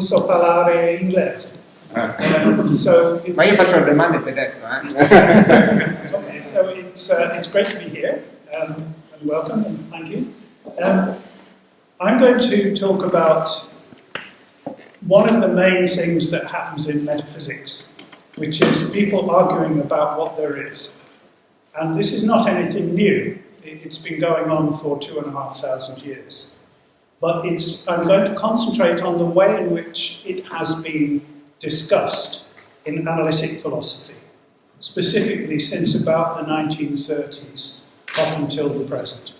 so parlare inglese. Ma io faccio le domande in tedesco, Okay, so it's great to be here, and welcome, and thank you. I'm going to talk about one of the main things that happens in metaphysics, which is people arguing about what there is. And this is not anything new. It's been going on for 2,500 years. But I'm going to concentrate on the way in which it has been discussed in analytic philosophy, specifically since about the 1930s up until the present.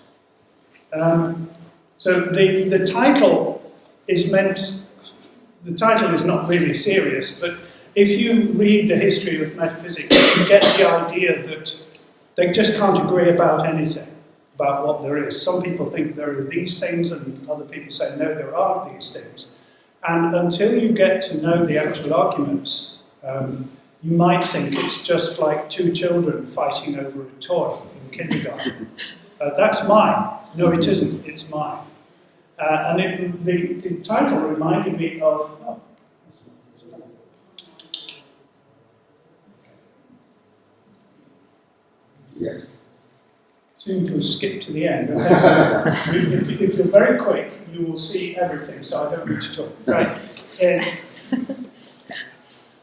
So the title is not really serious, but if you read the history of metaphysics, you get the idea that they just can't agree about anything, about what there is. Some people think there are these things, and other people say, no, there aren't these things. And until you get to know the actual arguments, you might think it's just like two children fighting over a toy in kindergarten. That's mine. No, it isn't. It's mine. And the title reminded me of... Oh. Yes. Seem to skip to the end. If you're very quick, you will see everything, so I don't need to talk. Right.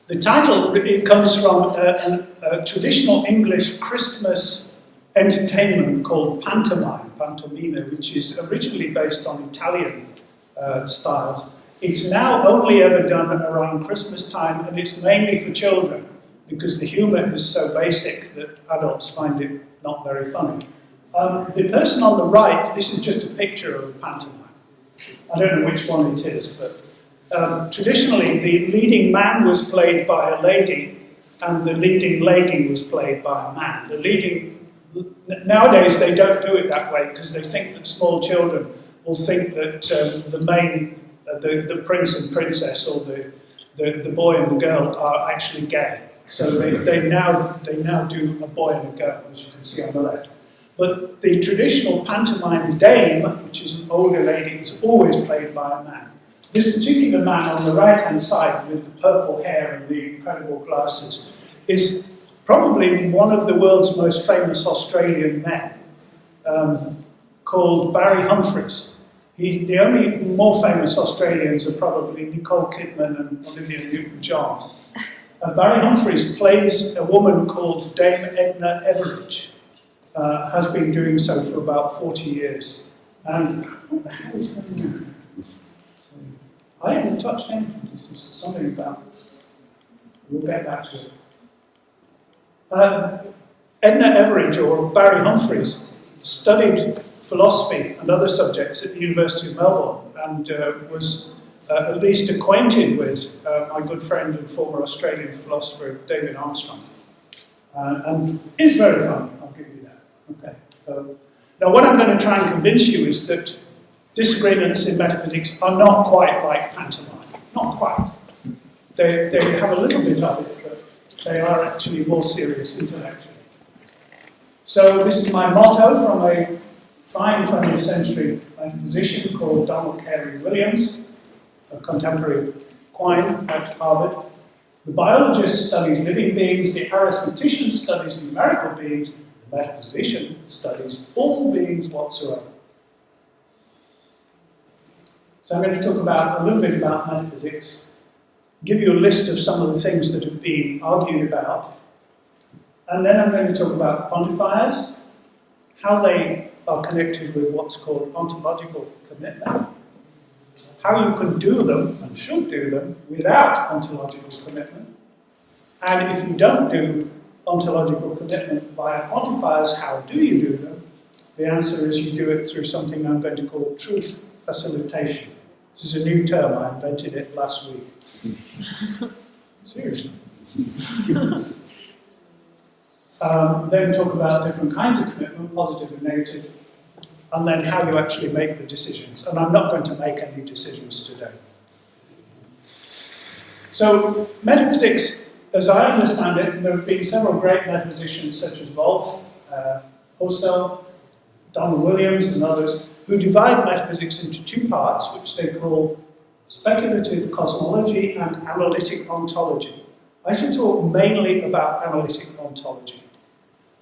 The title, it comes from a traditional English Christmas entertainment called Pantomime, which is originally based on Italian styles. It's now only ever done around Christmas time, and it's mainly for children, because the humour is so basic that adults find it not very funny. The person on the right, this is just a picture of a pantomime. I don't know which one it is, but traditionally the leading man was played by a lady and the leading lady was played by a man. Nowadays they don't do it that way because they think that small children will think that the prince and princess or the boy and the girl are actually gay. So they now do a boy and a girl, as you can see on the left. But the traditional pantomime dame, which is an older lady, is always played by a man. This particular man on the right-hand side with the purple hair and the incredible glasses is probably one of the world's most famous Australian men, called Barry Humphries. The only more famous Australians are probably Nicole Kidman and Olivia Newton-John. Barry Humphries plays a woman called Dame Edna Everage. Has been doing so for about 40 years. And what the hell is going on? I haven't touched anything. This is something about it. We'll get back to it. Edna Everage, or Barry Humphries, studied philosophy and other subjects at the University of Melbourne and was at least acquainted with my good friend and former Australian philosopher David Armstrong. And is very funny, I'll give you that. Okay, so now what I'm going to try and convince you is that disagreements in metaphysics are not quite like pantomime. Not quite. They have a little bit of it, but they are actually more serious intellectually. So this is my motto from a fine 20th century metaphysician called Donald Carey Williams, a contemporary Quine at Harvard. The biologist studies living beings, the arithmetician studies numerical beings, the metaphysician studies all beings whatsoever. So I'm going to talk a little bit about metaphysics, give you a list of some of the things that have been argued about, and then I'm going to talk about quantifiers, how they are connected with what's called ontological commitment, how you can do them and should do them without ontological commitment, and if you don't do ontological commitment via quantifiers, how do you do them? The answer is you do it through something I'm going to call truth facilitation. This is a new term, I invented it last week. Seriously. Then talk about different kinds of commitment, positive and negative, and then how you actually make the decisions. And I'm not going to make any decisions today. So, metaphysics, as I understand it, there have been several great metaphysicians such as Wolff, Husserl, Donald Williams and others, who divide metaphysics into two parts, which they call speculative cosmology and analytic ontology. I should talk mainly about analytic ontology.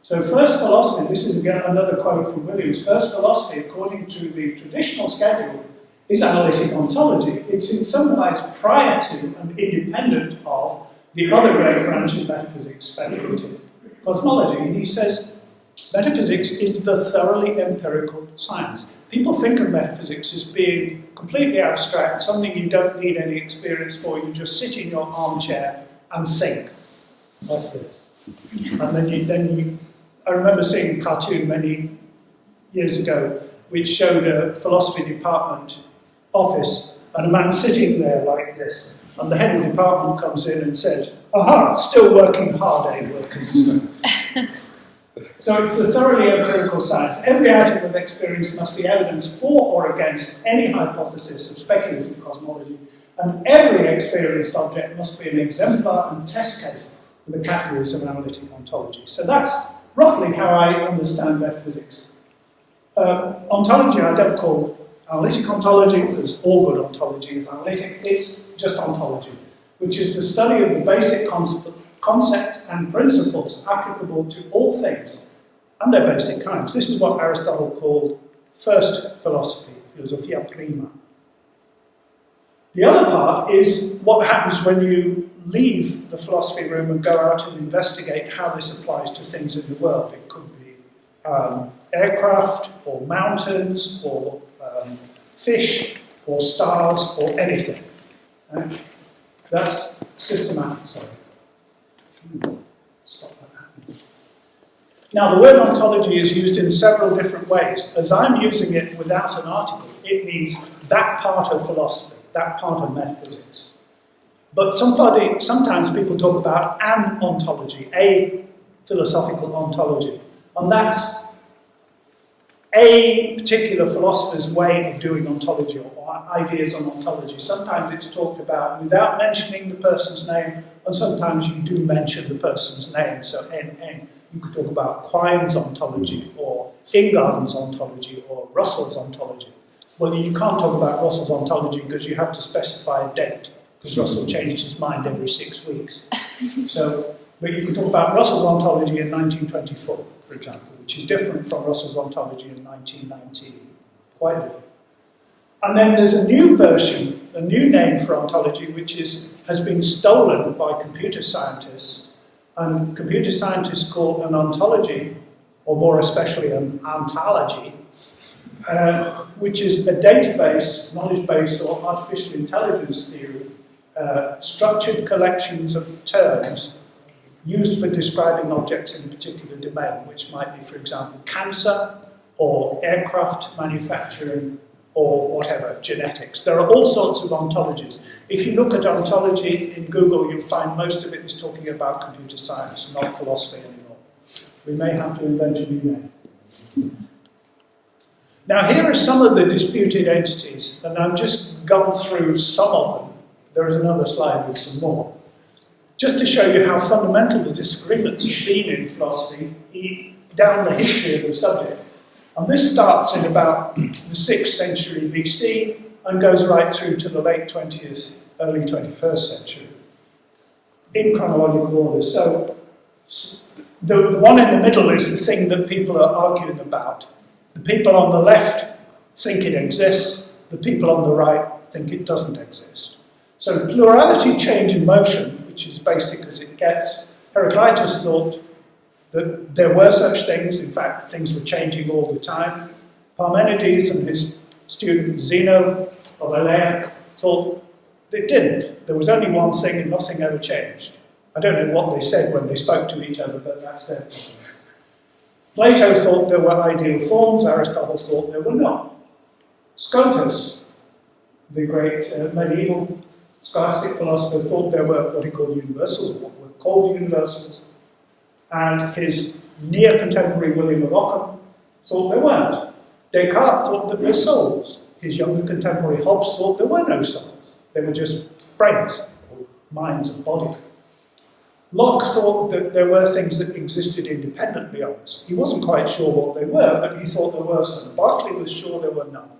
So first philosophy, this is again another quote from Williams, first philosophy, according to the traditional schedule, is analytic ontology. It's in some ways prior to and independent of the other great branch of metaphysics, speculative cosmology. And he says, metaphysics is the thoroughly empirical science. People think of metaphysics as being completely abstract, something you don't need any experience for, you just sit in your armchair and think, like this. And then I remember seeing a cartoon many years ago which showed a philosophy department office and a man sitting there like this. And the head of the department comes in and says, aha, still working hard, eh, Wilkinson. So it's a thoroughly empirical science. Every item of experience must be evidence for or against any hypothesis of speculative cosmology, and every experienced object must be an exemplar and test case for the categories of analytic ontology. So that's roughly how I understand metaphysics. Ontology I don't call analytic ontology, because all good ontology is analytic. It's just ontology, which is the study of the basic concepts and principles applicable to all things and their basic kinds. This is what Aristotle called first philosophy, philosophia prima. The other part is what happens when you leave the philosophy room and go out and investigate how this applies to things in the world. It could be aircraft, or mountains, or fish, or stars, or anything. Right? That's systematic, sorry. Stop that happening. Now, the word ontology is used in several different ways. As I'm using it without an article, it means that part of philosophy, that part of metaphysics. But sometimes people talk about an ontology, a philosophical ontology, and that's a particular philosopher's way of doing ontology or ideas on ontology. Sometimes it's talked about without mentioning the person's name, and sometimes you do mention the person's name. So NN, you could talk about Quine's ontology, or Ingarden's ontology, or Russell's ontology. Well, you can't talk about Russell's ontology because you have to specify a date, because Russell changed his mind every 6 weeks. But you can talk about Russell's ontology in 1924, for example, which is different from Russell's ontology in 1919, quite different. And then there's a new version, a new name for ontology, which has been stolen by computer scientists. And computer scientists call an ontology, or more especially an ontology, which is a database, knowledge base, or artificial intelligence theory, structured collections of terms used for describing objects in a particular domain, which might be, for example, cancer, or aircraft manufacturing, or whatever, genetics. There are all sorts of ontologies. If you look at ontology in Google, you'll find most of it is talking about computer science, not philosophy anymore. We may have to invent a new name. Now, here are some of the disputed entities, and I've just gone through some of them. There is another slide with some more. Just to show you how fundamental the disagreements have been in philosophy down the history of the subject. And this starts in about the 6th century BC and goes right through to the late 20th, early 21st century, in chronological order. So the one in the middle is the thing that people are arguing about. The people on the left think it exists, the people on the right think it doesn't exist. So plurality, change and motion, which is basic as it gets, Heraclitus thought that there were such things, in fact things were changing all the time. Parmenides and his student Zeno of Elea thought it didn't. There was only one thing and nothing ever changed. I don't know what they said when they spoke to each other, but that's their problem. Plato thought there were ideal forms, Aristotle thought there were not. Scotus, the great medieval scholastic philosopher, thought there were what he called universals, or what were called universals, and his near contemporary William of Ockham thought there weren't. Descartes thought that there were souls. His younger contemporary Hobbes thought there were no souls. They were just brains, or minds and bodies. Locke thought that there were things that existed independently of us. He wasn't quite sure what they were, but he thought there were some. Berkeley was sure there were none.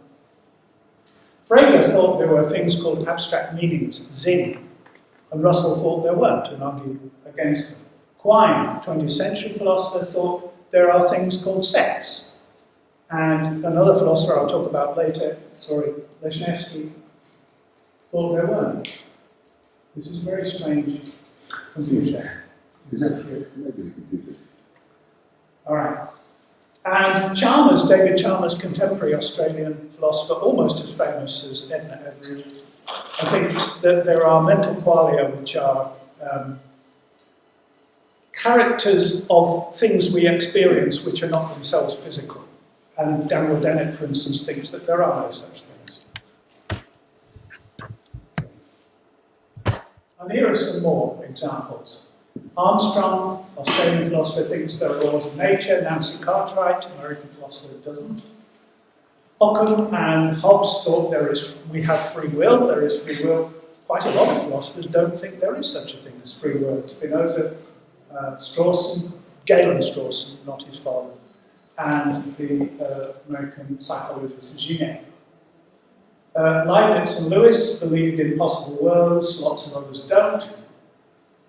Frege thought there were things called abstract meanings, Sinn, and Russell thought there weren't and argued against them. Quine, 20th century philosopher, thought there are things called sets. And another philosopher I'll talk about later, Lesneski, thought there weren't. This is very strange confusion. All right. And Chalmers, David Chalmers, contemporary Australian philosopher, almost as famous as Edna Everett, I think that there are mental qualia which are characters of things we experience which are not themselves physical. And Daniel Dennett, for instance, thinks that there are no such things. And here are some more examples. Armstrong, Australian philosopher, thinks there are laws of nature. Nancy Cartwright, American philosopher, doesn't. Ockham and Hobbes thought we have free will. There is free will. Quite a lot of philosophers don't think there is such a thing as free will. Spinoza, Strawson, Galen Strawson, not his father, and the American psychologist Ginet. Leibniz and Lewis believed in possible worlds, lots of others don't.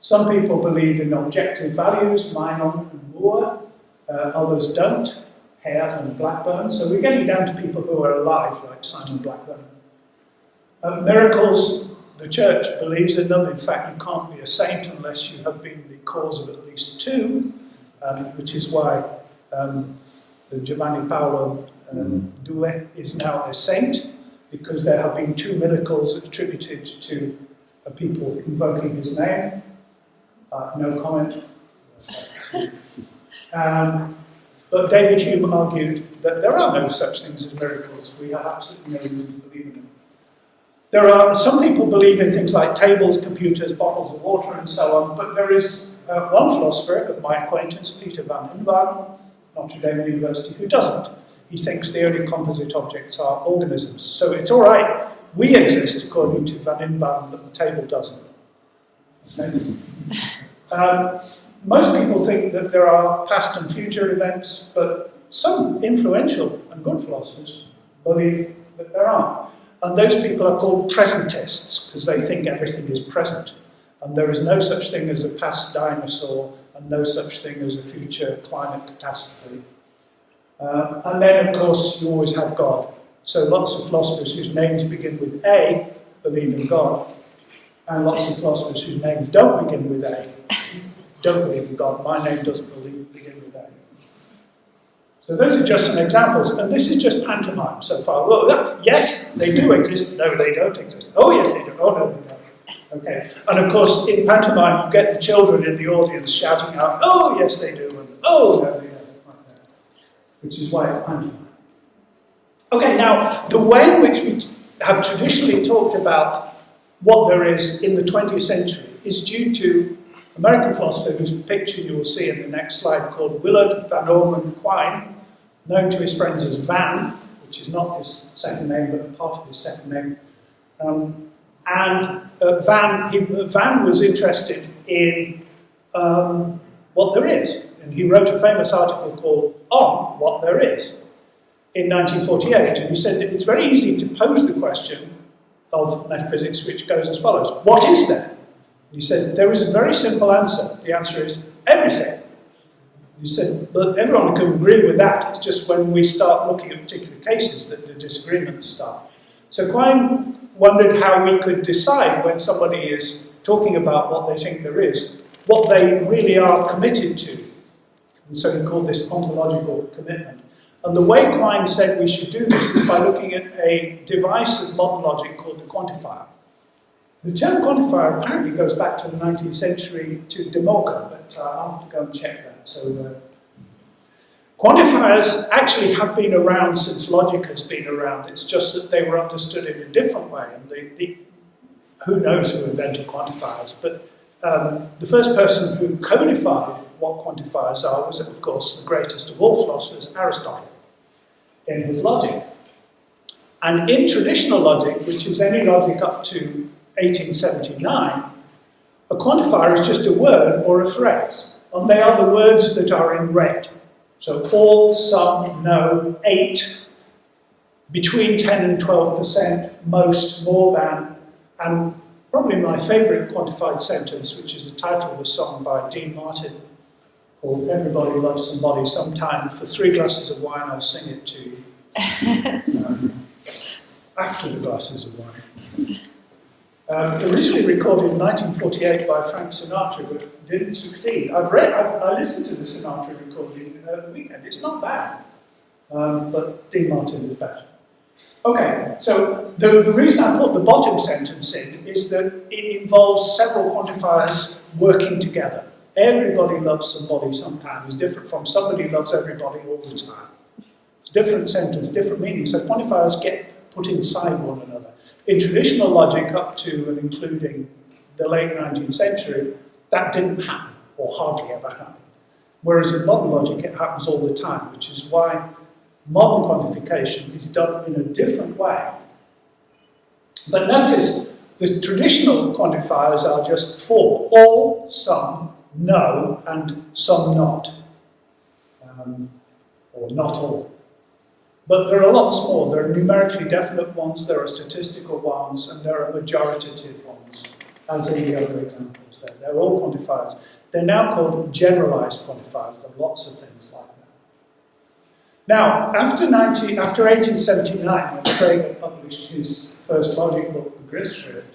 Some people believe in objective values, Mignon and Moore, others don't, Hare and Blackburn. So we're getting down to people who are alive, like Simon Blackburn. Miracles, the church believes in them. In fact, you can't be a saint unless you have been the cause of at least two, which is why Giovanni Paolo II is now a saint, because there have been two miracles attributed to people invoking his name. No comment. But David Hume argued that there are no such things as miracles. We have absolutely no reason to believe in them. There are some people believe in things like tables, computers, bottles of water, and so on. But there is one philosopher of my acquaintance, Peter van Inwagen, Notre Dame University, who doesn't. He thinks the only composite objects are organisms. So it's all right. We exist according to van Inwagen, but the table doesn't. Most people think that there are past and future events, but some influential and good philosophers believe that there aren't. And those people are called presentists, because they think everything is present. And there is no such thing as a past dinosaur, and no such thing as a future climate catastrophe. And then, of course, you always have God. So lots of philosophers whose names begin with A believe in God, and lots of philosophers whose names don't begin with A don't believe in God. My name doesn't begin with A. So those are just some examples, and this is just pantomime so far. Well, yes, they do exist. No, they don't exist. Oh, yes, they do. Oh, no, they don't. Okay. And of course, in pantomime, you get the children in the audience shouting out, oh, yes, they do, and oh, no, they don't. Which is why it's pantomime. Okay, now, the way in which we have traditionally talked about what there is in the 20th century is due to American philosopher whose picture you will see in the next slide, called Willard Van Orman Quine, known to his friends as Van, which is not his second name, but a part of his second name. Van was interested in what there is, and he wrote a famous article called On What There Is in 1948, and he said that it's very easy to pose the question of metaphysics, which goes as follows: what is there? He said, there is a very simple answer. The answer is everything. He said, but everyone can agree with that. It's just when we start looking at particular cases that the disagreements start. So Quine wondered how we could decide when somebody is talking about what they think there is, what they really are committed to. And so he called this ontological commitment. And the way Quine said we should do this is by looking at a device of modern logic called the quantifier. The term quantifier apparently goes back to the 19th century to De Moca, but I'll have to go and check that. So, quantifiers actually have been around since logic has been around. It's just that they were understood in a different way. And who knows who invented quantifiers? But the first person who codified what quantifiers are was, of course, the greatest of all philosophers, Aristotle, in his Logic. And in traditional logic, which is any logic up to 1879, a quantifier is just a word or a phrase, and they are the words that are in red. So all, some, no, eight, between 10 and 12%, most, more than, and probably my favourite quantified sentence, which is the title of a song by Dean Martin, called Everybody Loves Somebody Sometime. For 3 glasses of wine, I'll sing it to you. After the glasses of wine. Originally recorded in 1948 by Frank Sinatra, but didn't succeed. I listened to the Sinatra recording the weekend. It's not bad, but Dean Martin is better. Okay, so the reason I put the bottom sentence in is that it involves several quantifiers working together. Everybody loves somebody sometime is different from somebody loves everybody all the time. It's different sentence, different meaning. So quantifiers get put inside one another. In traditional logic, up to and including the late 19th century, that didn't happen, or hardly ever happened. Whereas in modern logic, it happens all the time, which is why modern quantification is done in a different way. But notice, the traditional quantifiers are just 4: all, some, no, and some not. Or not all. But there are lots more. There are numerically definite ones, there are statistical ones, and there are majoritarian ones, as in the other examples there. They're all quantifiers. They're now called generalized quantifiers. There are lots of things like that. Now, after 1879, when Frege published his first logic book, the Griffschrift,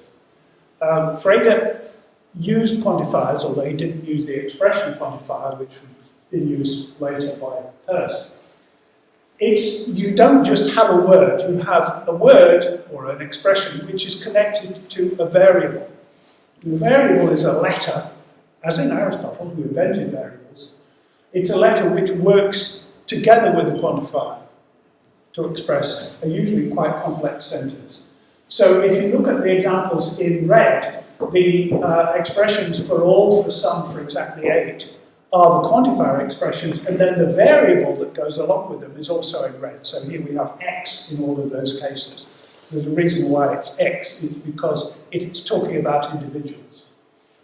Frege used quantifiers, although he didn't use the expression quantifier, which was in use later by Peirce. You don't just have a word, you have a word or an expression which is connected to a variable. The variable is a letter, as in Aristotle, who invented variables. It's a letter which works together with the quantifier to express a usually quite complex sentence. So if you look at the examples in red, the expressions for all, for some, for exactly 8, are the quantifier expressions, and then the variable that goes along with them is also in red. So here we have x in all of those cases. There's a reason why it's x, it's because it's talking about individuals.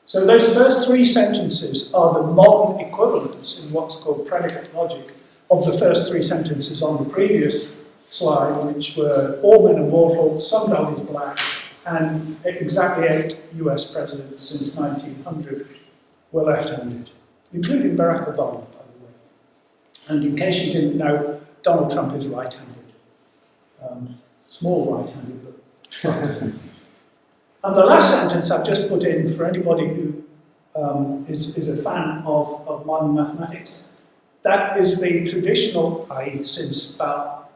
So those first 3 sentences are the modern equivalents in what's called predicate logic of the first 3 sentences on the previous slide, which were all men are mortal, some dog is black, and exactly 8 US presidents since 1900 were left-handed, including Barack Obama, by the way. And in case you didn't know, Donald Trump is right-handed. Small right-handed, but right-handed. And the last sentence I've just put in for anybody who is a fan of modern mathematics. That is the traditional, i.e. since about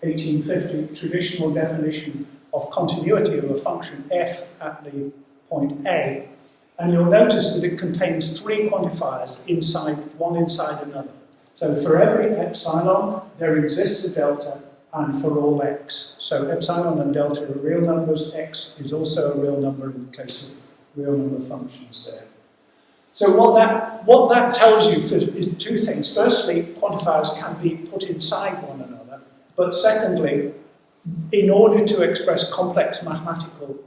1850, traditional definition of continuity of a function f at the point A. And you'll notice that it contains 3 quantifiers one inside another. So for every epsilon, there exists a delta, and for all x. So epsilon and delta are real numbers, x is also a real number in the case of real number functions there. So what that tells you is 2 things. Firstly, quantifiers can be put inside one another, but secondly, in order to express complex mathematical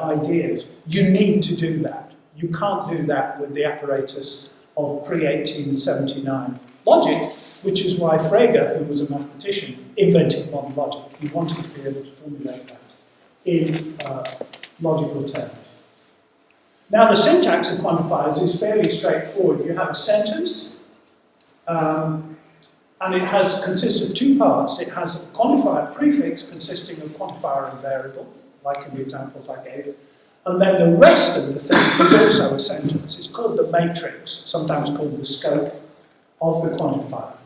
ideas, you need to do that. You can't do that with the apparatus of pre-1879 logic, which is why Frege, who was a mathematician, invented modern logic. He wanted to be able to formulate that in logical terms. Now, the syntax of quantifiers is fairly straightforward. You have a sentence, and it consists of 2 parts. It has a quantifier prefix consisting of quantifier and variable, like in the examples I gave. And then the rest of the thing is also a sentence. It's called the matrix, sometimes called the scope of the quantifier.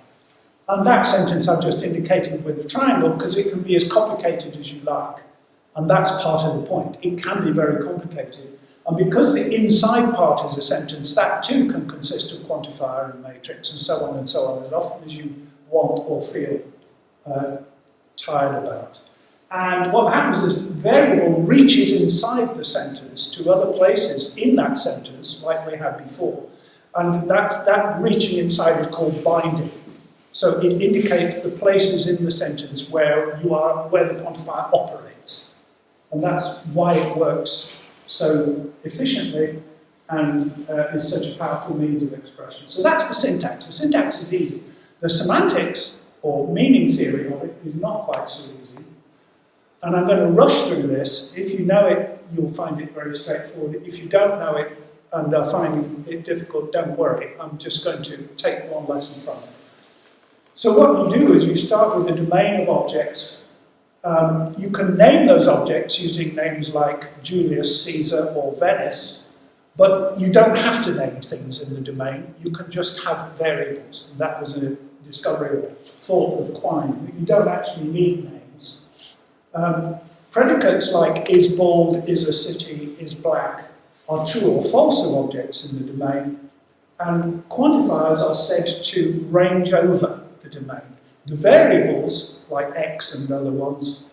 And that sentence I've just indicated with a triangle because it can be as complicated as you like. And that's part of the point. It can be very complicated. And because the inside part is a sentence, that too can consist of quantifier and matrix and so on, as often as you want or feel tired about. And what happens is variable reaches inside the sentence to other places in that sentence, like we had before. And that reaching inside is called binding. So it indicates the places in the sentence where the quantifier operates. And that's why it works so efficiently and is such a powerful means of expression. So that's the syntax. The syntax is easy. The semantics or meaning theory of it is not quite so easy. And I'm going to rush through this. If you know it, you'll find it very straightforward. If you don't know it and are finding it difficult, don't worry. I'm just going to take one lesson from it. So what you do is you start with the domain of objects. You can name those objects using names like Julius, Caesar, or Venice, but you don't have to name things in the domain. You can just have variables. And that was a discovery or thought of Quine, that you don't actually need names. Predicates like is bald, is a city, is black are true or false of objects in the domain, and quantifiers are said to range over the domain. The variables, like x and other ones,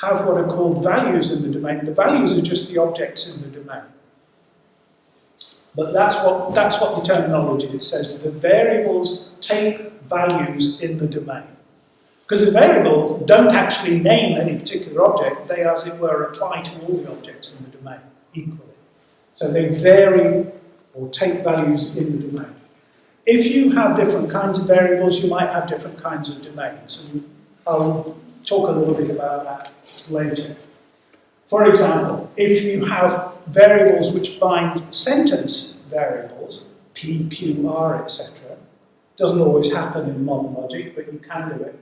have what are called values in the domain. The values are just the objects in the domain. But that's what the terminology, it says the variables take values in the domain. Because the variables don't actually name any particular object, they, as it were, apply to all the objects in the domain equally. So they vary or take values in the domain. If you have different kinds of variables, you might have different kinds of domains. And I'll talk a little bit about that later. For example, if you have variables which bind sentence variables, P, Q, R, etc., doesn't always happen in modern logic, but you can do it,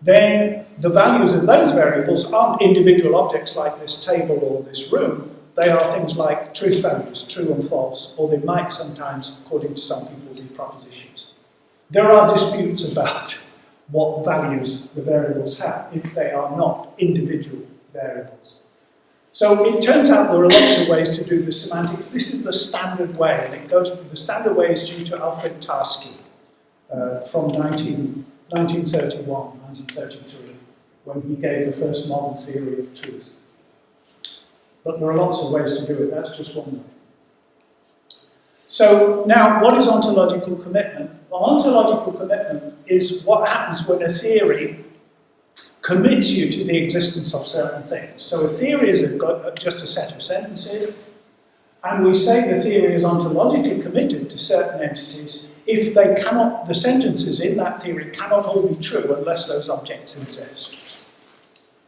then the values of those variables aren't individual objects like this table or this room. They are things like truth values, true and false, or they might sometimes, according to some people, be propositions. There are disputes about what values the variables have if they are not individual variables. So it turns out there are lots of ways to do the semantics. This is the standard way, and it goes. The standard way is due to Alfred Tarski from 1931, 1933, when he gave the first modern theory of truth. But there are lots of ways to do it, that's just one way. So now, what is ontological commitment? Well, ontological commitment is what happens when a theory commits you to the existence of certain things. So a theory is just a set of sentences, and we say the theory is ontologically committed to certain entities if they cannot, the sentences in that theory cannot all be true unless those objects exist.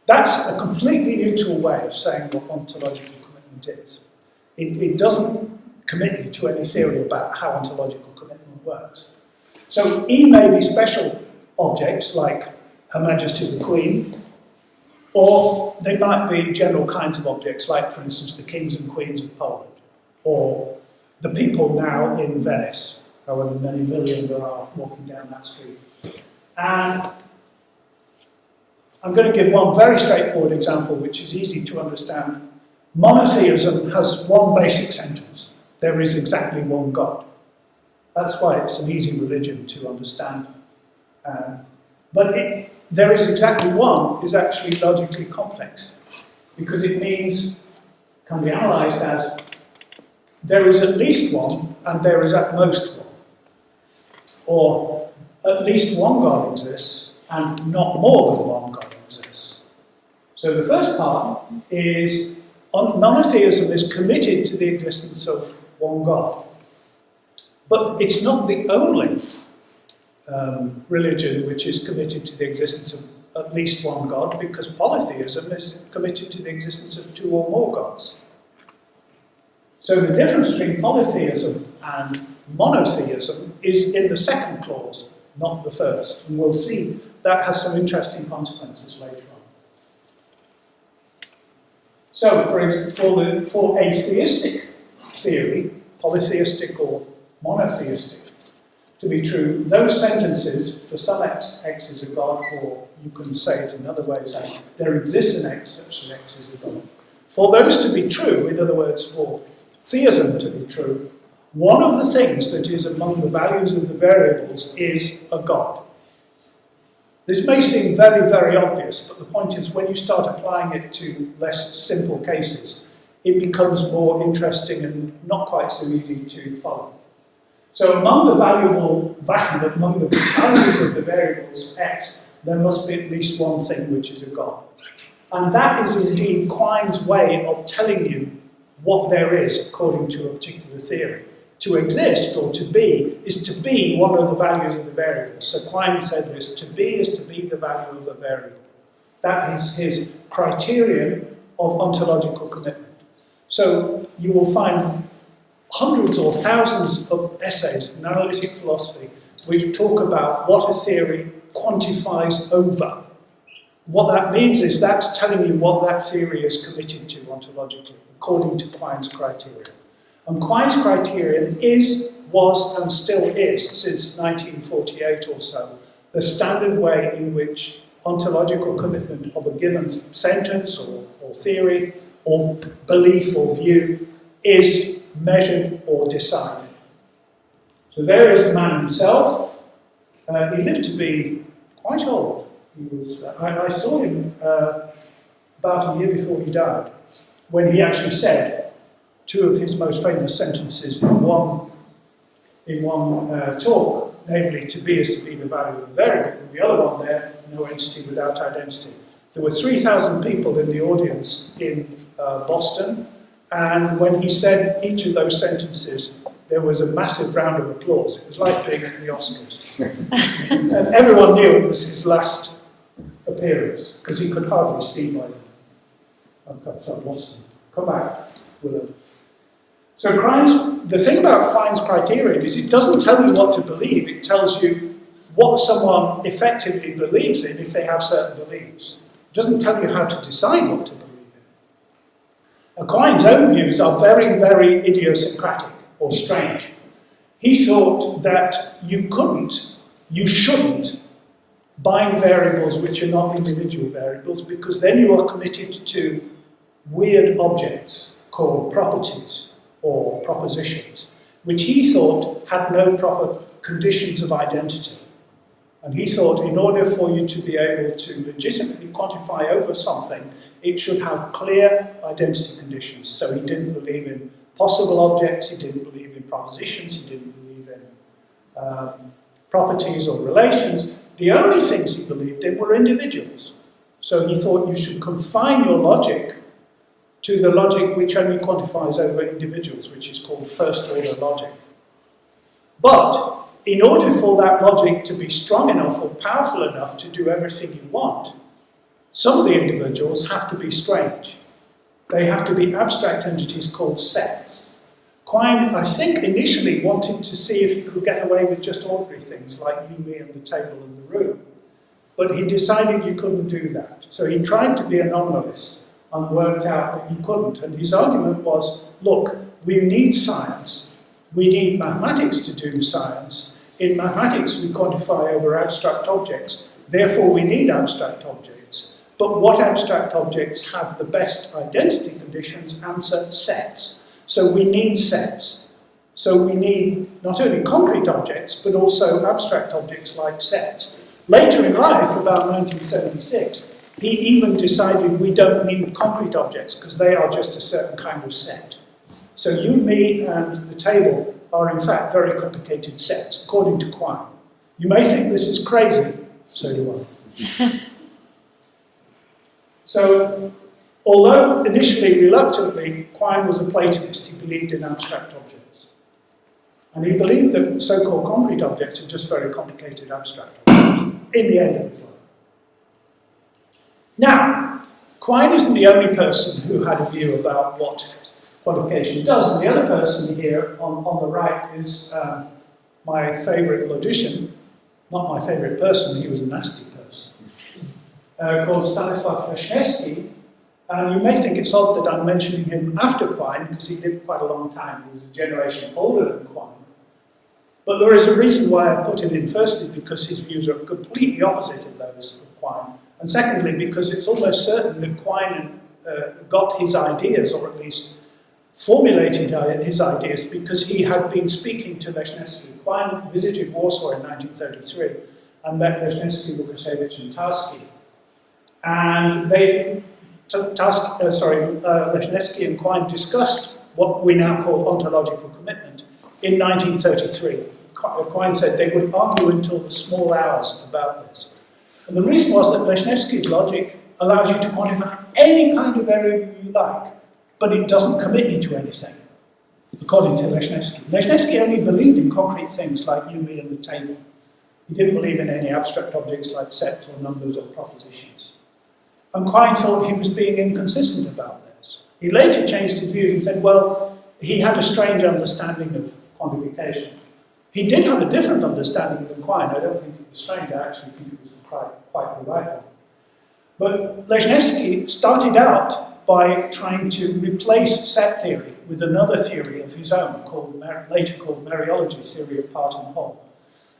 That's a completely neutral way of saying what ontological commitment is. It doesn't commit you to any theory about how ontological commitment works. So E may be special objects like Her Majesty the Queen, or they might be general kinds of objects like, for instance, the kings and queens of Poland, or the people now in Venice, however many million there are walking down that street. And I'm going to give one very straightforward example, which is easy to understand. Monotheism has one basic sentence. There is exactly one God. That's why it's an easy religion to understand. But there is exactly one is actually logically complex, because it means, can be analysed as, there is at least one, and there is at most one. Or, at least one God exists, and not more than one God exists. So the first part is, monotheism is committed to the existence of one God. But it's not the only religion which is committed to the existence of at least one God, because polytheism is committed to the existence of two or more gods. So the difference between polytheism and monotheism is in the second clause, not the first. And we'll see that has some interesting consequences later on. So, for a theistic theory, polytheistic or monotheistic, to be true, those sentences, for some x is a god, or you can say it in other ways, there exists an x such that x is a god. For those to be true, in other words, for theism to be true, one of the things that is among the values of the variables is a god. This may seem very, very obvious, but the point is when you start applying it to less simple cases, it becomes more interesting and not quite so easy to follow. So among the values of the variables x, there must be at least one thing which is a god. And that is indeed Quine's way of telling you what there is according to a particular theory. to exist or to be is to be one of the values of the variable. So Quine said this, to be is to be the value of a variable. That is his criterion of ontological commitment. So you will find hundreds or thousands of essays in analytic philosophy which talk about what a theory quantifies over. What that means is that's telling you what that theory is committed to ontologically, according to Quine's criterion. And Quine's criterion was and still is, since 1948 or so, the standard way in which ontological commitment of a given sentence or theory or belief or view is measured or decided. So there is the man himself. He lived to be quite old. I saw him about a year before he died, when he actually said two of his most famous sentences in one talk, namely, to be is to be the value of the variable, and the other one there, no entity without identity. There were 3,000 people in the audience in Boston, and when he said each of those sentences, there was a massive round of applause. It was like being at the Oscars. And everyone knew it was his last appearance, because he could hardly see by then. I've got some Boston. Come back, Willard. So the thing about Quine's criterion is it doesn't tell you what to believe, it tells you what someone effectively believes in if they have certain beliefs. It doesn't tell you how to decide what to believe in. And Quine's own views are very, very idiosyncratic or strange. He thought that you shouldn't bind variables which are not individual variables, because then you are committed to weird objects called properties or propositions, which he thought had no proper conditions of identity. And he thought in order for you to be able to legitimately quantify over something, it should have clear identity conditions. So he didn't believe in possible objects, he didn't believe in propositions, he didn't believe in properties or relations. The only things he believed in were individuals. So he thought you should confine your logic to the logic which only quantifies over individuals, which is called first-order logic. But in order for that logic to be strong enough or powerful enough to do everything you want, some of the individuals have to be strange. They have to be abstract entities called sets. Quine, I think, initially wanted to see if he could get away with just ordinary things like you, me, and the table and the room. But he decided you couldn't do that. So he tried to be anomalous and worked out that he couldn't. And his argument was, look, we need science. We need mathematics to do science. In mathematics, we quantify over abstract objects. Therefore, we need abstract objects. But what abstract objects have the best identity conditions? Answer, sets. So we need sets. So we need not only concrete objects, but also abstract objects like sets. Later in life, about 1976, he even decided we don't need concrete objects because they are just a certain kind of set. So you, me, and the table are in fact very complicated sets, according to Quine. You may think this is crazy, so do I. So, although initially reluctantly, Quine was a Platonist, he believed in abstract objects. And he believed that so-called concrete objects are just very complicated abstract objects, in the end of his life. Now, Quine isn't the only person who had a view about what quantification does, and the other person here on the right is my favourite logician, not my favourite person, he was a nasty person, called Stanisław Lesneski. And you may think it's odd that I'm mentioning him after Quine, because he lived quite a long time. He was a generation older than Quine. But there is a reason why I put him in, firstly, because his views are completely opposite of those of Quine. And secondly, because it's almost certain that Quine got his ideas, or at least formulated his ideas, because he had been speaking to Lesneski. Quine visited Warsaw in 1933 and met Lesneski, Lukasiewicz, and Tarski. And Lesneski and Quine discussed what we now call ontological commitment in 1933. Quine said they would argue until the small hours about this. And the reason was that Lesneski's logic allows you to quantify any kind of variable you like, but it doesn't commit you to anything. according to Lesneski. Lesneski only believed in concrete things like you, me, and the table. He didn't believe in any abstract objects like sets or numbers or propositions. And Quine thought he was being inconsistent about this. He later changed his views and said, well, he had a strange understanding of quantification. He did have a different understanding than Quine. I don't think it was strange. I actually think it was quite the right one. But Lesneski started out by trying to replace set theory with another theory of his own, later called Mereology, theory of part and whole.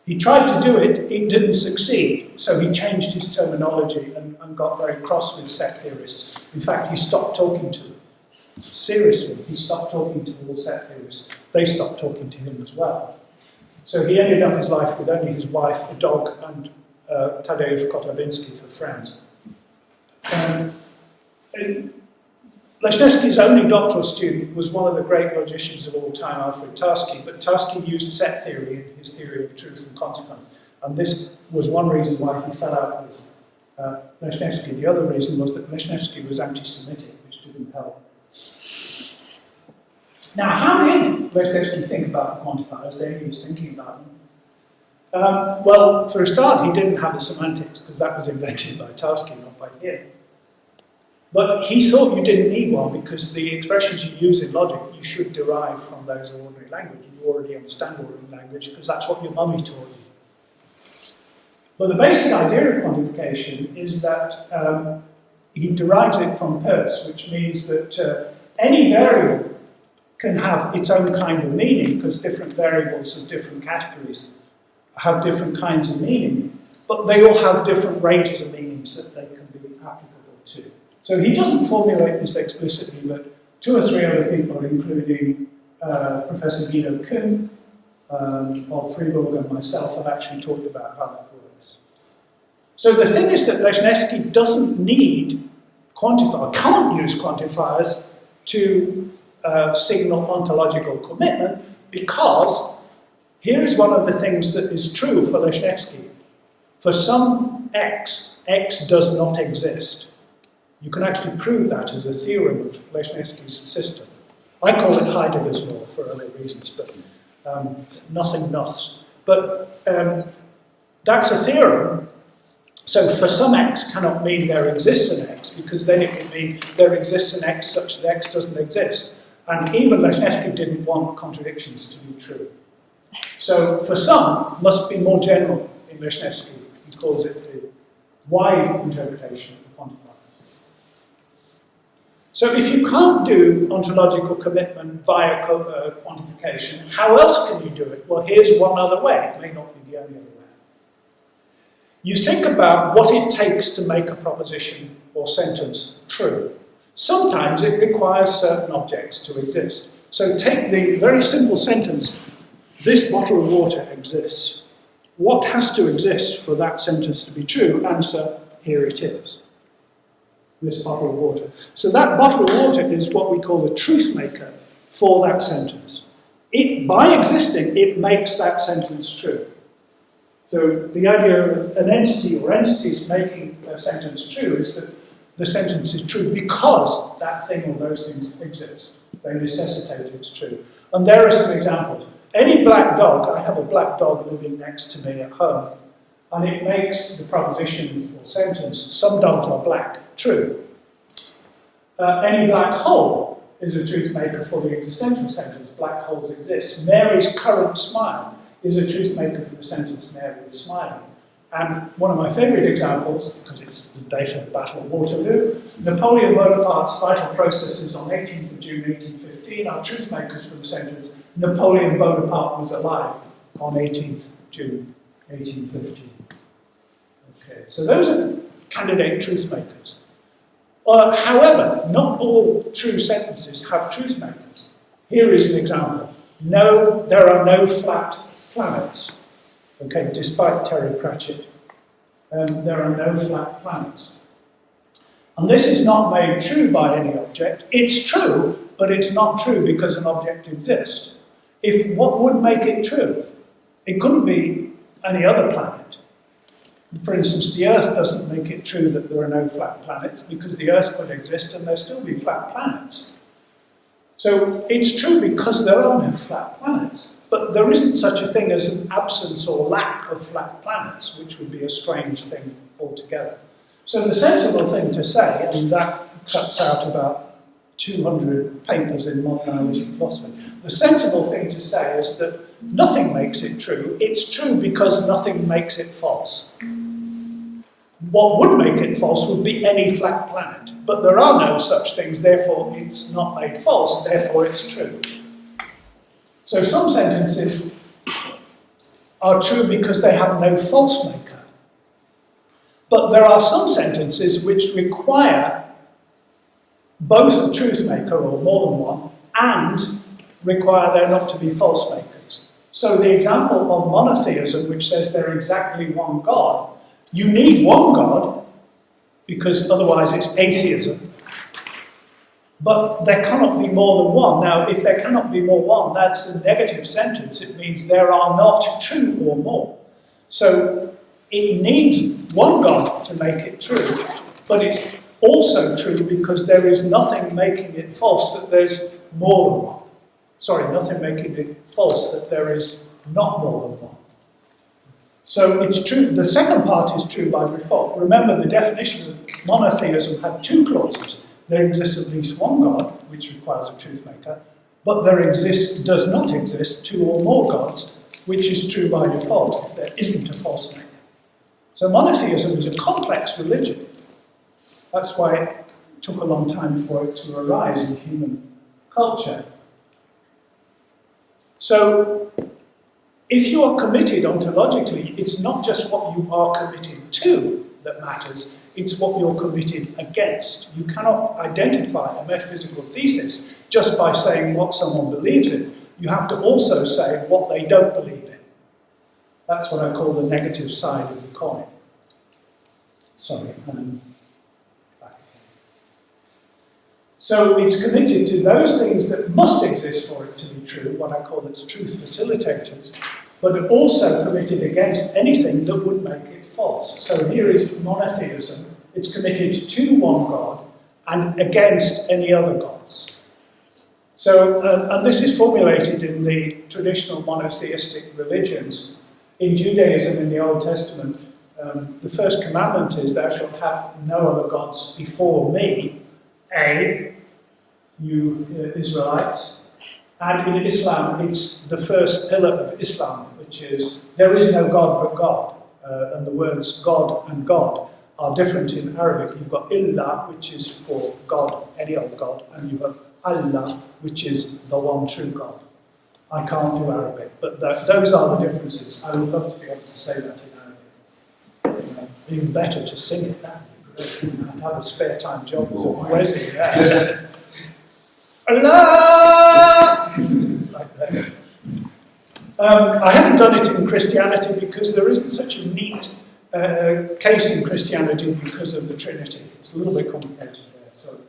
He tried to do it, it didn't succeed, so he changed his terminology and got very cross with set theorists. In fact, he stopped talking to them. Seriously, he stopped talking to all set theorists. They stopped talking to him as well. So he ended up his life with only his wife, a dog, and Tadeusz Kotarbiński for friends. Lesneski's only doctoral student was one of the great logicians of all time, Alfred Tarski, but Tarski used set theory in his theory of truth and consequence, and this was one reason why he fell out with Lesneski. The other reason was that Lesneski was anti-Semitic, which didn't help. Now, how did Lesneski think about the quantifiers? There he was thinking about them. Well, for a start, he didn't have the semantics, because that was invented by Tarski, not by him. But he thought you didn't need one because the expressions you use in logic you should derive from those in ordinary language. You already understand ordinary language because that's what your mummy taught you. But the basic idea of quantification is that he derives it from Peirce, which means that any variable can have its own kind of meaning because different variables of different categories have different kinds of meaning, but they all have different ranges of meanings that they can be applicable to. So he doesn't formulate this explicitly, but two or three other people, including Professor Guido Kuhn of Freiburg and myself, have actually talked about how that works. So the thing is that Lesneski doesn't need quantifiers, can't use quantifiers to signal ontological commitment, because here is one of the things that is true for Lesneski. For some x, x does not exist. You can actually prove that as a theorem of Lesneski's system. I call it Heidegger's law for other reasons, but nothing nos. But that's a theorem. So for some x cannot mean there exists an x, because then it would mean there exists an x such that x doesn't exist. And even Lesneski didn't want contradictions to be true. So for some must be more general in Lesneski. He calls it the wide interpretation of the quantifier. So if you can't do ontological commitment via quantification, how else can you do it? Well, here's one other way. It may not be the only other way. You think about what it takes to make a proposition or sentence true. Sometimes it requires certain objects to exist. So take the very simple sentence, this bottle of water exists. What has to exist for that sentence to be true? Answer, here it is. This bottle of water. So that bottle of water is what we call a truth maker for that sentence. By existing, it makes that sentence true. So the idea of an entity or entities making a sentence true is that the sentence is true because that thing or those things exist. They necessitate it's true. And there are some examples. Any black dog, I have a black dog living next to me at home, and it makes the proposition or sentence, some dogs are black, true. Any black hole is a truth maker for the existential sentence, black holes exist. Mary's current smile is a truth maker for the sentence, Mary is smiling. And one of my favourite examples, because it's the date of the Battle of Waterloo, Napoleon Bonaparte's vital processes on 18th of June 1815 are truth makers for the sentence, Napoleon Bonaparte was alive on 18th June 1815. Okay, so those are candidate truth makers. However, not all true sentences have truth makers. Here is an example. No, there are no flat planets. Okay, despite Terry Pratchett, there are no flat planets. And this is not made true by any object. It's true, but it's not true because an object exists. What would make it true? It couldn't be any other planet. For instance, the Earth doesn't make it true that there are no flat planets because the Earth could exist and there still be flat planets. So it's true because there are no flat planets. But there isn't such a thing as an absence or lack of flat planets, which would be a strange thing altogether. So the sensible thing to say, and that cuts out about 200 papers in modern analytic philosophy, the sensible thing to say is that nothing makes it true. It's true because nothing makes it false. What would make it false would be any flat planet. But there are no such things, therefore it's not made false, therefore it's true. So some sentences are true because they have no false maker. But there are some sentences which require both a truth maker, or more than one, and require there not to be false makers. So the example of monotheism, which says they're exactly one God, you need one God, because otherwise it's atheism. But there cannot be more than one. Now, if there cannot be more than one, that's a negative sentence. It means there are not two or more. So it needs one God to make it true, but it's also true because there is nothing making it false that there's more than one. Sorry, nothing making it false that there is not more than one. So it's true. The second part is true by default. Remember, the definition of monotheism had two clauses. There exists at least one God, which requires a truth maker, but does not exist two or more gods, which is true by default if there isn't a false maker. So monotheism is a complex religion. That's why it took a long time for it to arise in human culture. So if you are committed ontologically, it's not just what you are committed to that matters, it's what you're committed against. You cannot identify a metaphysical thesis just by saying what someone believes in. You have to also say what they don't believe in. That's what I call the negative side of the coin. Sorry, back. So it's committed to those things that must exist for it to be true, what I call its truth facilitators, but also committed against anything that would make it false. So here is monotheism. It's committed to one God and against any other gods. So, and this is formulated in the traditional monotheistic religions. In Judaism, in the Old Testament, the first commandment is, thou shalt have no other gods before me, you Israelites. And in Islam, it's the first pillar of Islam, which is, there is no God but God. And the words God and God are different in Arabic. You've got illah, which is for God, any old God, and you have Allah, which is the one true God. I can't do Arabic, but those are the differences. I would love to be able to say that in Arabic. Even better to sing it. That would be great. I'd have a spare time job as a Wesley. Yeah. Allah! Like that. I haven't done it in Christianity because there isn't such a neat case in Christianity because of the Trinity. It's a little bit complicated there. So,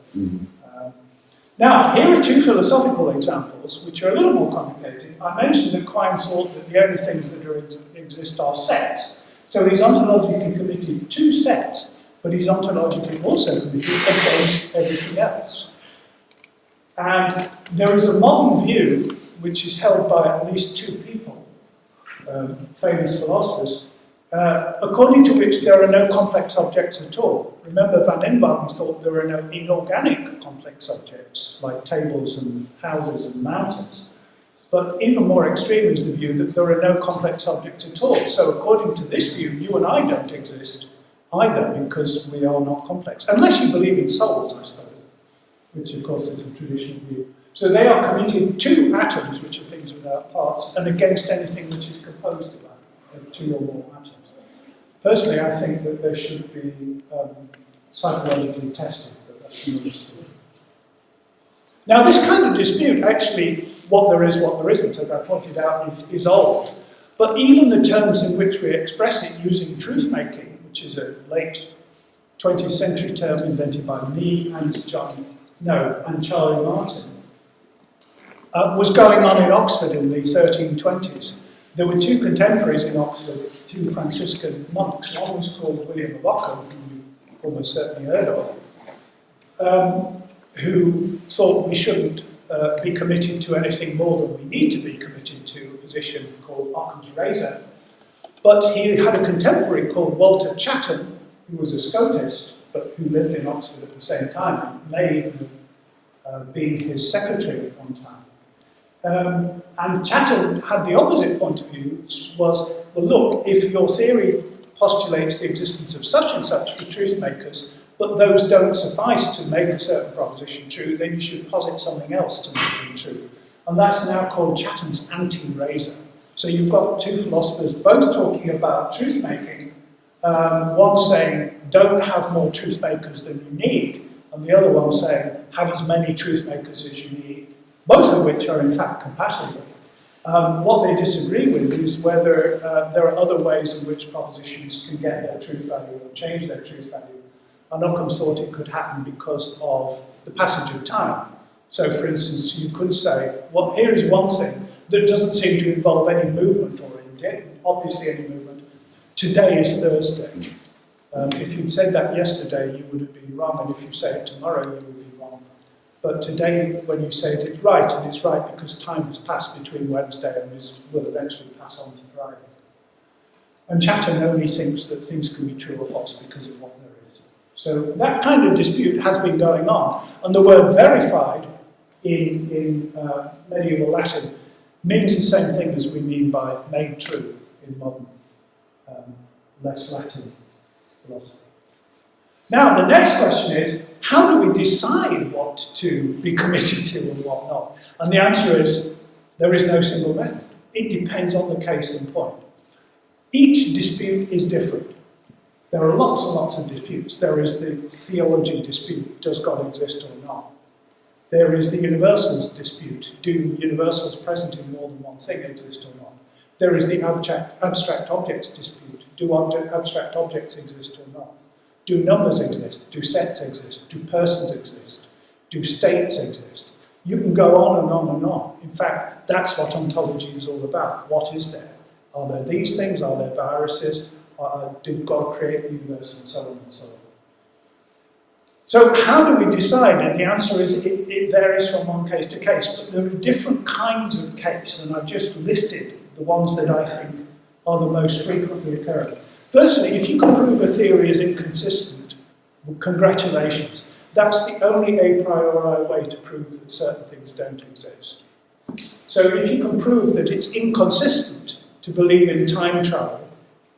now, here are two philosophical examples which are a little more complicated. I mentioned that Quine thought that the only things that exist are sets. So he's ontologically committed to sets, but he's ontologically also committed against everything else. And there is a modern view, which is held by at least two people, famous philosophers, according to which there are no complex objects at all. Remember, Van Inwagen thought there are no inorganic complex objects, like tables and houses and mountains. But even more extreme is the view that there are no complex objects at all. So according to this view, you and I don't exist either, because we are not complex. Unless you believe in souls, I suppose, which of course is a traditional view. So they are committed to atoms, which are things without parts, and against anything which is composed of two or more atoms. Personally, I think that they should be psychologically tested, but that's another story. Now, this kind of dispute, actually, what there is, what there isn't, as I pointed out, is old. But even the terms in which we express it using truthmaking, which is a late 20th century term invented by me and Charlie Martin, was going on in Oxford in the 1320s. There were two contemporaries in Oxford, two Franciscan monks. One was called William of Ockham, whom you've almost certainly heard of, who thought we shouldn't be committed to anything more than we need to be committed to a position called Occam's razor. But he had a contemporary called Walter Chatham, who was a Scotist, but who lived in Oxford at the same time, and may even have been his secretary at one time. And Chatham had the opposite point of view, which was, well, look, if your theory postulates the existence of such and such for truth makers, but those don't suffice to make a certain proposition true, then you should posit something else to make them true. And that's now called Chatham's anti-razor. So you've got two philosophers both talking about truth-making, one saying, don't have more truth makers than you need, and the other one saying, have as many truth makers as you need, both of which are in fact compatible. What they disagree with is whether there are other ways in which propositions can get their truth value or change their truth value. And Occam thought it could happen because of the passage of time. So, for instance, you could say, well, here is one thing that doesn't seem to involve any movement or obviously any movement. Today is Thursday. If you'd said that yesterday, you would have been wrong, and if you say it tomorrow, you would be wrong. But today, when you say it, it's right, and it's right because time has passed between Wednesday and will eventually pass on to Friday. And Chatham only thinks that things can be true or false because of what there is. So that kind of dispute has been going on, and the word verified in medieval Latin means the same thing as we mean by made true in modern, less Latin philosophy. Now, the next question is, how do we decide what to be committed to and what not? And the answer is, there is no single method. It depends on the case in point. Each dispute is different. There are lots and lots of disputes. There is the theology dispute, does God exist or not? There is the universals dispute, do universals present in more than one thing exist or not? There is the abstract objects dispute, do abstract objects exist or not? Do numbers exist? Do sets exist? Do persons exist? Do states exist? You can go on and on and on. In fact, that's what ontology is all about. What is there? Are there these things? Are there viruses? Did God create the universe? And so on and so on. So how do we decide? And the answer is it varies from one case to case, but there are different kinds of case, and I've just listed the ones that I think are the most frequently occurring. Firstly, if you can prove a theory is inconsistent, well, congratulations. That's the only a priori way to prove that certain things don't exist. So if you can prove that it's inconsistent to believe in time travel,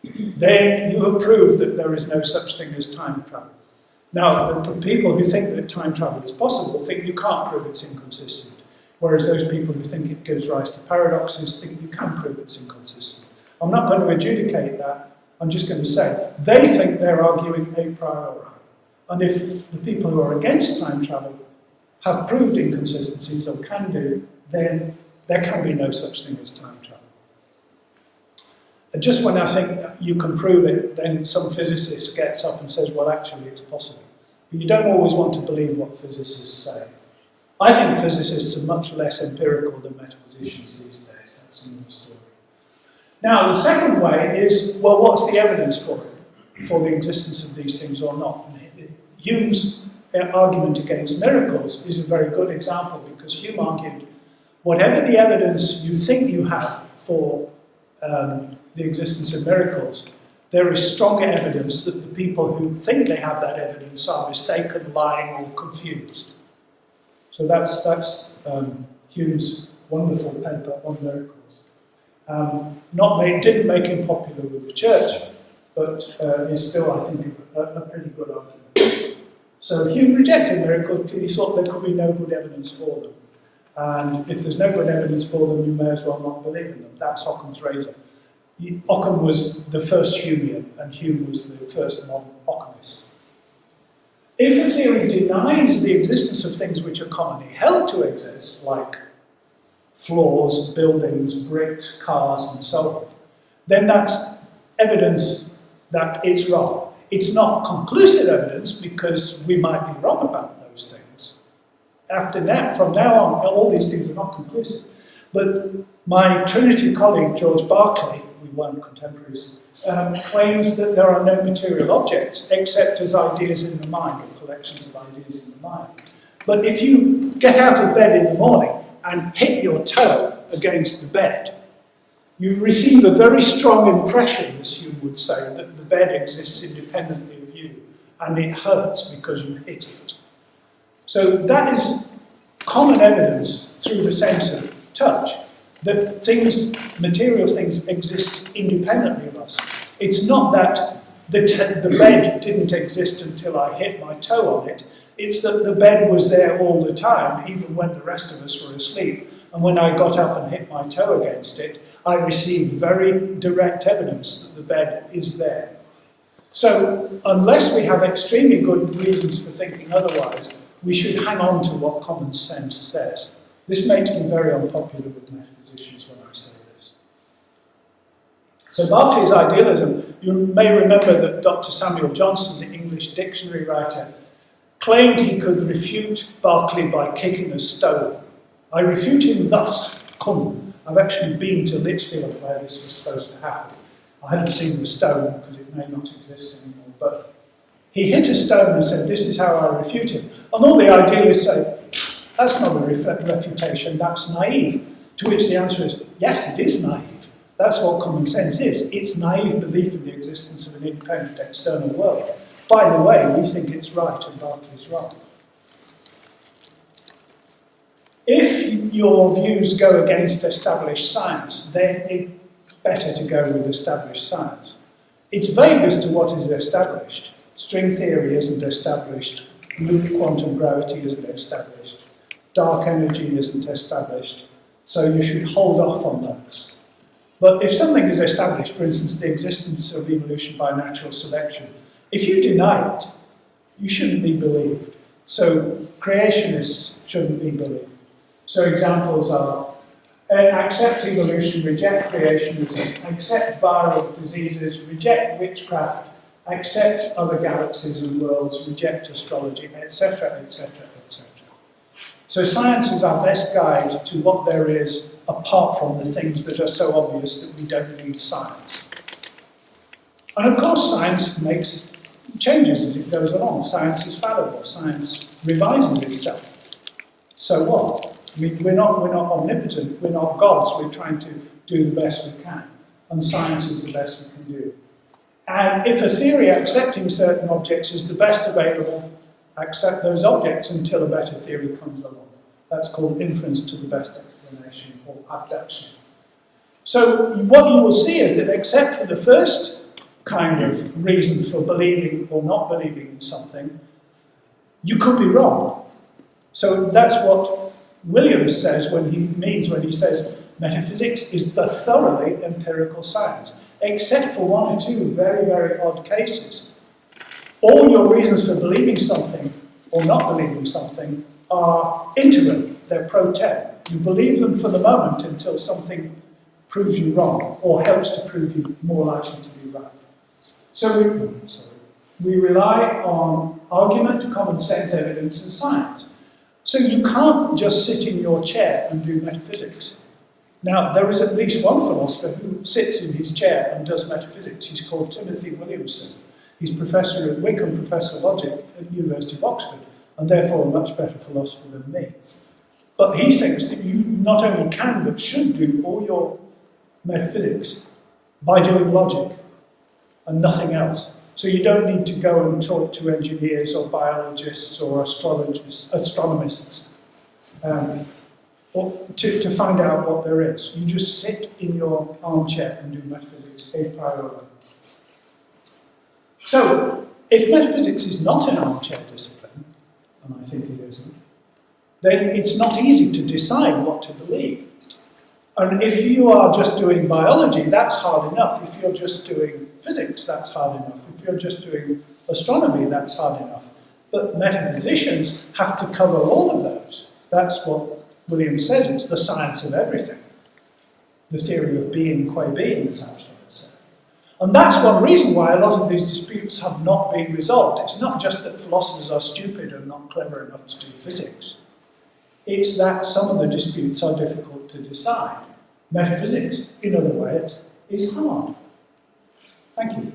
then you have proved that there is no such thing as time travel. Now, the people who think that time travel is possible think you can't prove it's inconsistent, whereas those people who think it gives rise to paradoxes think you can prove it's inconsistent. I'm not going to adjudicate that, I'm just going to say they think they're arguing a priori. And if the people who are against time travel have proved inconsistencies or can do, then there can be no such thing as time travel. And just when I think you can prove it, then some physicist gets up and says, well, actually, it's possible. But you don't always want to believe what physicists say. I think physicists are much less empirical than metaphysicians these days. That's another story. Now, the second way is, well, what's the evidence for it, for the existence of these things or not? And Hume's argument against miracles is a very good example, because Hume argued, whatever the evidence you think you have for the existence of miracles, there is stronger evidence that the people who think they have that evidence are mistaken, lying, or confused. So that's Hume's wonderful paper on miracles. Didn't make him popular with the church, but is still, I think, a pretty good argument. So Hume rejected miracles because he thought there could be no good evidence for them. And if there's no good evidence for them, you may as well not believe in them. That's Occam's razor. Occam was the first Humean, and Hume was the first modern Occamist. If a theory denies the existence of things which are commonly held to exist, like floors, buildings, bricks, cars, and so on, then that's evidence that it's wrong. It's not conclusive evidence, because we might be wrong about those things. After that, from now on, all these things are not conclusive. But my Trinity colleague, George Berkeley, we weren't contemporaries, claims that there are no material objects except as ideas in the mind, or collections of ideas in the mind. But if you get out of bed in the morning and hit your toe against the bed, you receive a very strong impression, as Hume would say, that the bed exists independently of you, and it hurts because you hit it. So that is common evidence through the sense of touch, that things, material things, exist independently of us. It's not that the bed didn't exist until I hit my toe on it. It's that the bed was there all the time, even when the rest of us were asleep. And when I got up and hit my toe against it, I received very direct evidence that the bed is there. So unless we have extremely good reasons for thinking otherwise, we should hang on to what common sense says. This makes me very unpopular with metaphysicians when I say this. So Berkeley's idealism, you may remember that Dr. Samuel Johnson, the English dictionary writer, claimed he could refute Berkeley by kicking a stone. I refute him thus, cum. I've actually been to Lichfield where this was supposed to happen. I hadn't seen the stone because it may not exist anymore, but he hit a stone and said, this is how I refute him. And all the idealists say, that's not a refutation, that's naive. To which the answer is, yes, it is naive. That's what common sense is. It's naive belief in the existence of an independent external world. By the way, we think it's right and Berkeley's wrong. If your views go against established science, then it's better to go with established science. It's vague as to what is established. String theory isn't established. Loop quantum gravity isn't established. Dark energy isn't established. So you should hold off on those. But if something is established, for instance, the existence of evolution by natural selection, if you deny it, you shouldn't be believed. So creationists shouldn't be believed. So examples are accept evolution, reject creationism, accept viral diseases, reject witchcraft, accept other galaxies and worlds, reject astrology, etc., etc., etc. So science is our best guide to what there is apart from the things that are so obvious that we don't need science. And of course science makes changes as it goes along. Science is fallible. Science revises itself. So what? We're not omnipotent. We're not gods. We're trying to do the best we can. And science is the best we can do. And if a theory accepting certain objects is the best available, accept those objects until a better theory comes along. That's called inference to the best explanation, or abduction. So what you will see is that except for the first kind of reason for believing or not believing in something, you could be wrong. So that's what Williams says when he says metaphysics is the thoroughly empirical science, except for one or two very, very odd cases. All your reasons for believing something or not believing something are interim, they're pro tem. You believe them for the moment until something proves you wrong or helps to prove you more likely to be right. So we rely on argument, common sense, evidence, and science. So you can't just sit in your chair and do metaphysics. Now, there is at least one philosopher who sits in his chair and does metaphysics. He's called Timothy Williamson. He's professor at Wickham, Professor of Logic at the University of Oxford, and therefore a much better philosopher than me. But he thinks that you not only can, but should do all your metaphysics by doing logic and nothing else. So you don't need to go and talk to engineers or biologists or astronomists or to find out what there is. You just sit in your armchair and do metaphysics a priori. So, if metaphysics is not an armchair discipline, and I think it isn't, then it's not easy to decide what to believe. And if you are just doing biology, that's hard enough. If you're just doing physics, that's hard enough. If you're just doing astronomy, that's hard enough. But metaphysicians have to cover all of those. That's what Williams says, it's the science of everything. The theory of being qua being, as Aristotle said. And that's one reason why a lot of these disputes have not been resolved. It's not just that philosophers are stupid and not clever enough to do physics. It's that some of the disputes are difficult to decide. Metaphysics, in other words, is hard. Thank you.